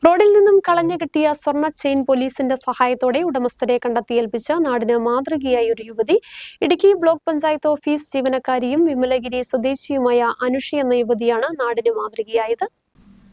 റോഡിൽ നിന്നും കളഞ്ഞു കിട്ടിയ സ്വർണ്ണ ചെയിൻ പോലീസിന്റെ സഹായത്തോടെ ഉടമസ്ഥരെ കണ്ടെത്തിയേൽപ്പിച്ച നാടിന് മാതൃകയായ ഒരു യുവതി. ഇടുക്കി ബ്ലോക്ക് പഞ്ചായത്ത് ഓഫീസ് ജീവനക്കാരിയും വിമലഗിരി സ്വദേശിയുമായ അനുഷ എന്ന യുവതിയാണ് നാടിന് മാതൃകയായത്.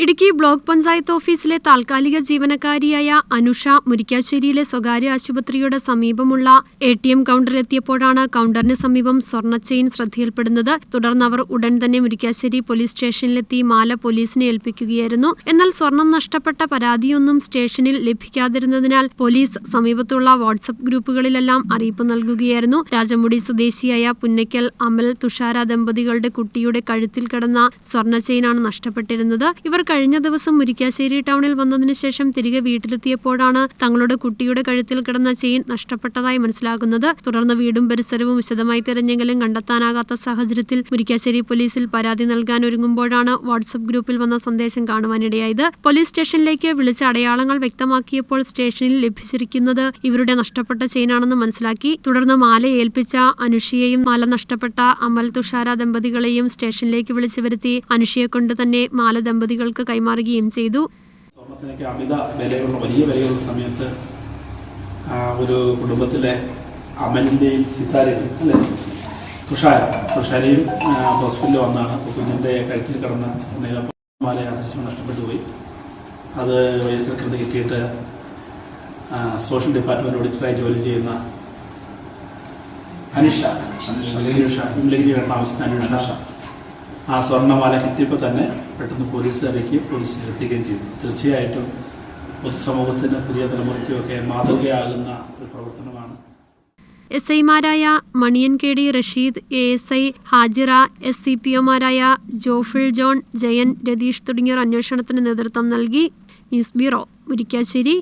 ഇടുക്കി ബ്ലോക്ക് പഞ്ചായത്ത് ഓഫീസിലെ താൽക്കാലിക ജീവനക്കാരിയായ അനുഷ മുരിക്കാശ്ശേരിയിലെ സ്വകാര്യ ആശുപത്രിയുടെ സമീപമുള്ള ATM കൗണ്ടറിലെത്തിയപ്പോഴാണ് കൗണ്ടറിന് സമീപം സ്വർണ്ണ ചെയിൻ ശ്രദ്ധയിൽപ്പെടുന്നത്. തുടർന്ന് അവർ ഉടൻ തന്നെ മുരിക്കാശ്ശേരി പോലീസ് സ്റ്റേഷനിലെത്തി മാല പോലീസിനെ ഏൽപ്പിക്കുകയായിരുന്നു. എന്നാൽ സ്വർണം നഷ്ടപ്പെട്ട പരാതിയൊന്നും സ്റ്റേഷനിൽ ലഭിക്കാതിരുന്നതിനാൽ പോലീസ് സമീപത്തുള്ള വാട്സ്ആപ്പ് ഗ്രൂപ്പുകളിലെല്ലാം അറിയിപ്പ് നൽകുകയായിരുന്നു. രാജമുടി സ്വദേശിയായ പുന്നയ്ക്കൽ അമൽ തുഷാര ദമ്പതികളുടെ കുട്ടിയുടെ കഴുത്തിൽ കിടന്ന സ്വർണ്ണ ചെയിനാണ് നഷ്ടപ്പെട്ടിരുന്നത്. ഇവർ കഴിഞ്ഞ ദിവസം മുരിക്കാശ്ശേരി ടൗണിൽ വന്നതിനു ശേഷം തിരികെ വീട്ടിലെത്തിയപ്പോഴാണ് തങ്ങളുടെ കുട്ടിയുടെ കഴുത്തിൽ കിടന്ന ചെയിൻ നഷ്ടപ്പെട്ടതായി മനസ്സിലാകുന്നത്. തുടർന്ന് വീടും പരിസരവും വിശദമായി തിരഞ്ഞെങ്കിലും കണ്ടെത്താനാകാത്ത സാഹചര്യത്തിൽ മുരിക്കാശ്ശേരി പോലീസിൽ പരാതി നൽകാൻ ഒരുങ്ങുമ്പോഴാണ് വാട്സ്ആപ്പ് ഗ്രൂപ്പിൽ വന്ന സന്ദേശം കാണുവാനിടയായത്. പോലീസ് സ്റ്റേഷനിലേക്ക് വിളിച്ച അടയാളങ്ങൾ വ്യക്തമാക്കിയപ്പോൾ സ്റ്റേഷനിൽ ലഭിച്ചിരിക്കുന്നത് ഇവരുടെ നഷ്ടപ്പെട്ട ചെയിനാണെന്ന് മനസ്സിലാക്കി. തുടർന്ന് മാല ഏൽപ്പിച്ച അനുഷയെയും മാല നഷ്ടപ്പെട്ട അമൽ തുഷാര ദമ്പതികളെയും സ്റ്റേഷനിലേക്ക് വിളിച്ചു വരുത്തി അനുഷയെ കൊണ്ട് തന്നെ മാല ദമ്പതികൾക്ക് കൈമാറുകയും ചെയ്തു. സ്വർണ്ണത്തിനൊക്കെ അമിത വിലയുള്ള വലിയ വിലയുള്ള സമയത്ത് ഒരു കുടുംബത്തിലെ അമലിൻ്റെയും സിതാരയും അല്ലെ തുഷാരയും ഹോസ്പിറ്റലിൽ വന്നാണ് കുഞ്ഞിൻ്റെ കഴുത്തിൽ കിടന്ന നീലമാല യാദൃശ്യം നഷ്ടപ്പെട്ടു പോയി. അത് വൈദ്യുതി കിട്ടിയിട്ട് സോഷ്യൽ ഡിപ്പാർട്ട്മെൻറ്റ് ഓഡിറ്ററായി ജോലി ചെയ്യുന്ന അനുഷ വിമലഗിരി ആവശ്യത്തിന് അനുഷ ആ സ്വർണ്ണമാല കിട്ടിയപ്പോൾ തന്നെ പെട്ടെന്ന് പോലീസിൽ അറിയിക്കുകയും പോലീസിൽ എത്തിക്കുകയും ചെയ്തു. തീർച്ചയായിട്ടും പൊതുസമൂഹത്തിന് പുതിയ തലമുറയ്ക്കുമൊക്കെ മാതൃകയാകുന്ന ഒരു പ്രവർത്തനമാണ്. SI-മാരായ മണിയൻ KD റഷീദ്, ASI ഹാജിറ, SCPO-മാരായ ജോഫിൽ ജോൺ, ജയൻ, രതീഷ് തുടങ്ങിയവർ അന്വേഷണത്തിന് നേതൃത്വം നൽകി. News bureau, Murickassery.